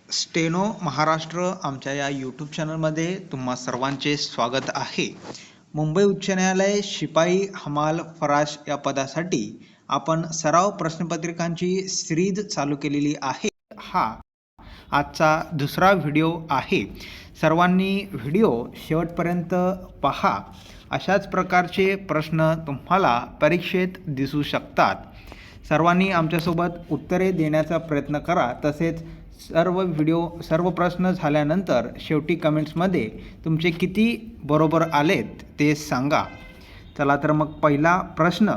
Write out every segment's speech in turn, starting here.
Steno Maharashtra आमच्या या YouTube चॅनलमध्ये तुम्हा सर्वांचे स्वागत आहे. मुंबई उच्च न्यायालय शिपाई हमाल फराश या पदासाठी आपण सराव प्रश्नपत्रिकांची सिरीज चालू केलेली आहे. हा आजचा दुसरा व्हिडिओ आहे. सर्वांनी व्हिडिओ शेवटपर्यंत पहा. अशाच प्रकारचे प्रश्न तुम्हाला परीक्षेत दिसू शकतात. सर्वांनी आमच्यासोबत उत्तरे देण्याचा प्रयत्न करा. तसेच सर्व प्रश्न झाल्यानंतर शेवटी कमेंट्समध्ये तुमचे किती बरोबर आलेत ते सांगा. चला तर मग पहिला प्रश्न,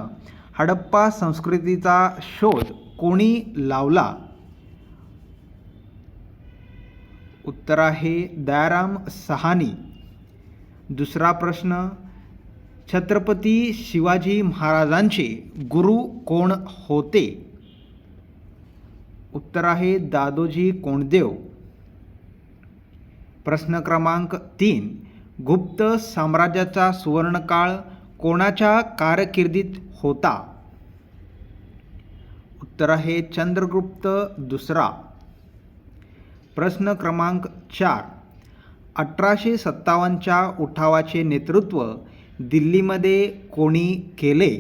हडप्पा संस्कृतीचा शोध कोणी लावला? उत्तर आहे दयाराम साहनी. दुसरा प्रश्न, छत्रपती शिवाजी महाराजांचे गुरु कोण होते? उत्तर आहे दादोजी कोंडदेव. प्रश्न क्रमांक 3, गुप्त साम्राज्याचा सुवर्णकाळ कोणाच्या कारकिर्दीत होता? उत्तर आहे चंद्रगुप्त दुसरा. प्रश्न क्रमांक 4, 1857च्या उठावाचे नेतृत्व दिल्लीमध्ये कोणी केले?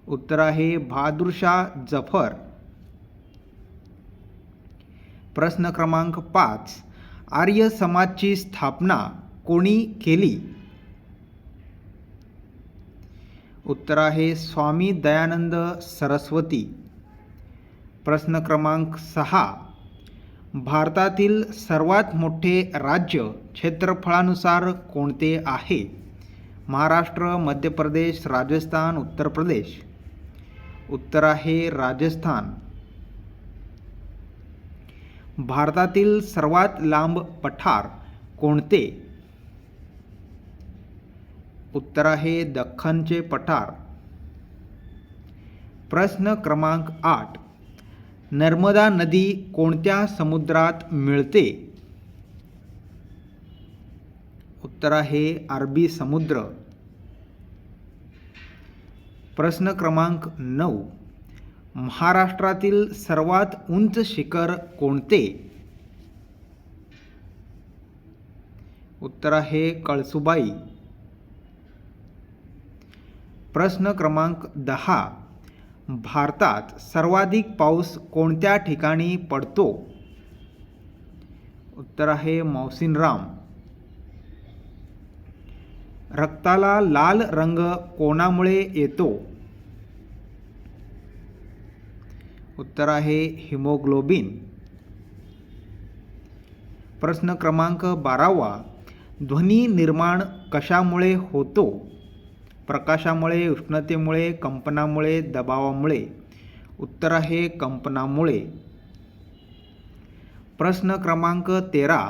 उत्तर आहे बहादूरशाह जफर. प्रश्न क्रमांक 5, आर्य समाजची स्थापना कोणी केली? उत्तर आहे स्वामी दयानंद सरस्वती. प्रश्न क्रमांक 6, भारतातील सर्वात मोठे राज्य क्षेत्रफळानुसार कोणते आहे? महाराष्ट्र, मध्य प्रदेश, राजस्थान, उत्तर प्रदेश. उत्तर आहे राजस्थान. भारतातील सर्वात लांब पठार कोणते? उत्तर आहे दख्खनचे पठार. प्रश्न क्रमांक 8, नर्मदा नदी कोणत्या समुद्रात मिळते? उत्तर आहे अरबी समुद्र. प्रश्न क्रमांक 9, महाराष्ट्रातील सर्वात उंच शिखर कोणते? उत्तर आहे कळसुबाई. प्रश्न क्रमांक 10, भारतात सर्वाधिक पाऊस कोणत्या ठिकाणी पडतो? उत्तर आहे मौसिनराम. रक्ताला लाल रंग कोणामुळे येतो? उत्तर आहे हिमोग्लोबिन. प्रश्न क्रमांक 12, ध्वनी निर्माण कशामुळे होतो? प्रकाशामुळे, उष्णतेमुळे, कंपनामुळे, दबावामुळे. उत्तर आहे कंपनामुळे. प्रश्न क्रमांक 13,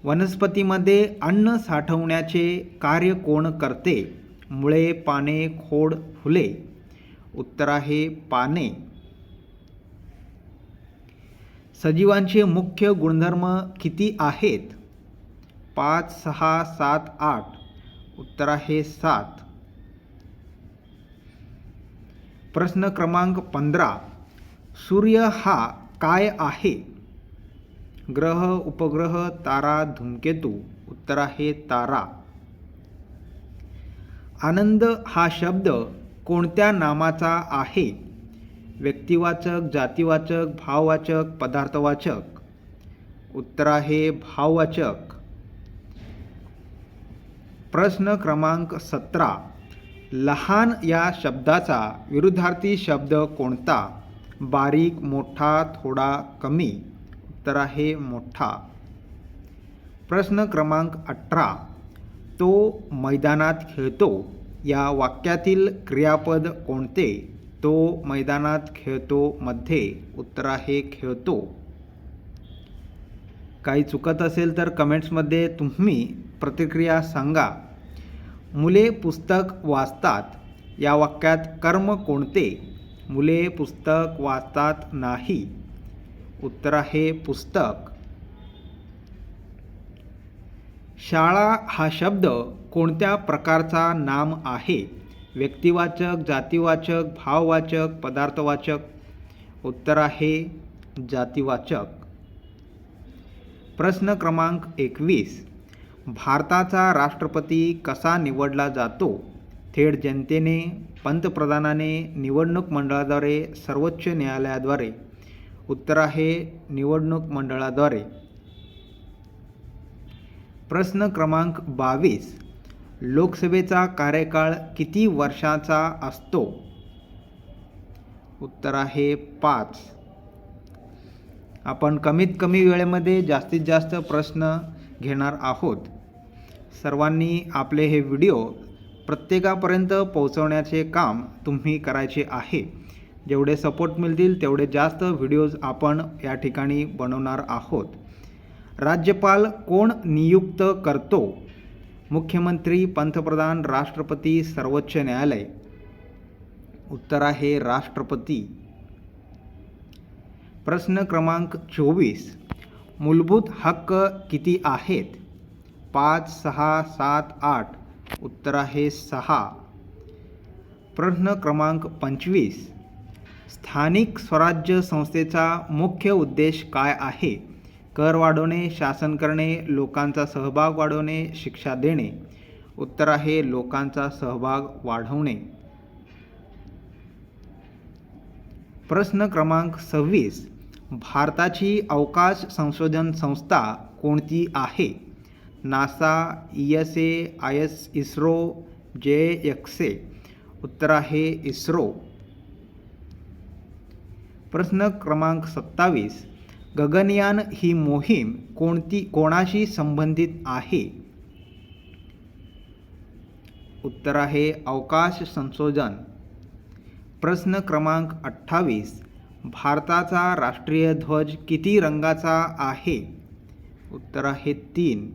वनस्पतीमध्ये अन्न साठवण्याचे कार्य कोण करते? मुळे, पाने, खोड, फुले. उत्तर आहे पाने. सजीवांचे मुख्य गुणधर्म किती आहेत? 5, 6, 7, 8. उत्तर आहे 7. प्रश्न क्रमांक 15, सूर्य हा काय आहे? ग्रह, उपग्रह, तारा, धूमकेतू. उत्तर आहे तारा. आनंद हा शब्द कोणत्या नामाचा आहे? व्यक्तिवाचक, जातीवाचक, भाववाचक, पदार्थवाचक. उत्तर आहे भाववाचक. प्रश्न क्रमांक 17, लहान या शब्दाचा विरुद्धार्थी शब्द कोणता? बारीक, मोठा, थोडा, कमी. उत्तर आहे मोठा. प्रश्न क्रमांक 18, तो मैदानात खेळतो या वाक्यातील क्रियापद कोणते? तो मैदानात खेळतो मध्ये. उत्तर आहे खेळतो. काही चुकत असेल तर कमेंट्समध्ये तुम्ही प्रतिक्रिया सांगा. मुले पुस्तक वाचतात या वाक्यात कर्म कोणते? मुले पुस्तक वाचतात नाही. उत्तर आहे पुस्तक. शाळा हा शब्द कोणत्या प्रकारचा नाम आहे? व्यक्तिवाचक, जातीवाचक, भाववाचक, पदार्थवाचक. उत्तर आहे जातीवाचक. प्रश्न क्रमांक 21. भारताचा राष्ट्रपती कसा निवडला जातो? थेट जनतेने, पंतप्रधानाने, निवडणूक मंडळाद्वारे, सर्वोच्च न्यायालयाद्वारे? उत्तर आहे निवडणूक मंडळाद्वारे. प्रश्न क्रमांक 22. लोकसभेचा कार्यकाळ किती वर्षाचा असतो? उत्तर आहे 5. आपण कमीत कमी वेळेमध्ये जास्तीत जास्त प्रश्न घेणार आहोत. सर्वांनी आपले हे व्हिडिओ प्रत्येकापर्यंत पोहोचवण्याचे काम तुम्ही करायचे आहे. जेवढे सपोर्ट मिळतील तेवढे जास्त व्हिडिओज आपण या ठिकाणी बनवणार आहोत. राज्यपाल कोण नियुक्त करतो? मुख्यमंत्री, पंतप्रधान, राष्ट्रपती, सर्वोच्च न्यायालय? उत्तर आहे राष्ट्रपती. प्रश्न क्रमांक 24. मूलभूत हक्क किती आहेत? 5, 6, 7, 8? उत्तर आहे 6. प्रश्न क्रमांक 25. स्थानिक स्वराज्य संस्थेचा मुख्य उद्देश काय आहे? कर वाढवणे, शासन करणे, लोकांचा सहभाग वाढवणे, शिक्षा देणे? उत्तर आहे लोकांचा सहभाग वाढवणे. प्रश्न क्रमांक 26. भारताची अवकाश संशोधन संस्था कोणती आहे? NASA, ESA, ISRO, JXA? उत्तर आहे इस्रो. प्रश्न क्रमांक 27. गगनयान ही मोहीम कोणाशी संबंधित आहे? उत्तर आहे अवकाश संशोधन. प्रश्न क्रमांक 28. भारताचा राष्ट्रीय ध्वज किती रंगाचा आहे? उत्तर आहे 3.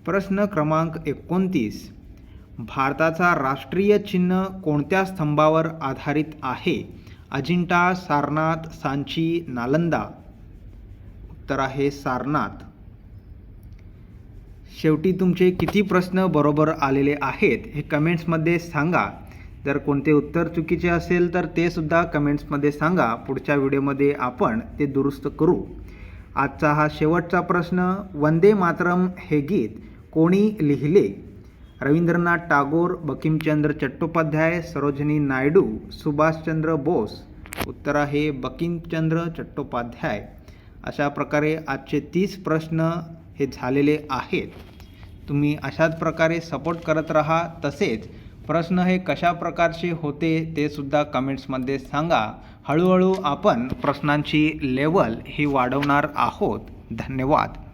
प्रश्न क्रमांक 29. भारताचा राष्ट्रीय चिन्ह कोणत्या स्तंभावर आधारित आहे? अजिंठा, सारनाथ, सांची, नालंदा? उत्तर आहे सारनाथ. शेवटी तुमचे किती प्रश्न बरोबर आलेले आहेत हे कमेंट्समध्ये सांगा. जर कोणते उत्तर चुकीचे असेल तर ते सुद्धा कमेंट्समध्ये सांगा. पुढच्या व्हिडिओमध्ये आपण ते दुरुस्त करू. आजचा हा शेवटचा प्रश्न. वंदे मातरम हे गीत कोणी लिहिले? रवींद्रनाथ टागोर, बंकिमचंद्र चट्टोपाध्याय, सरोजिनी नायडू, सुभाषचंद्र बोस? उत्तर आहे बंकिमचंद्र चट्टोपाध्याय. अशा प्रकारे आजचे 30 प्रश्न हे झालेले आहेत. तुम्ही अशाच प्रकारे सपोर्ट करत राहा. तसेच प्रश्न हे कशा प्रकारचे होते ते सुद्धा कमेंट्समध्ये सांगा. हळूहळू आपण प्रश्नांची लेवल ही वाढवणार आहोत. धन्यवाद.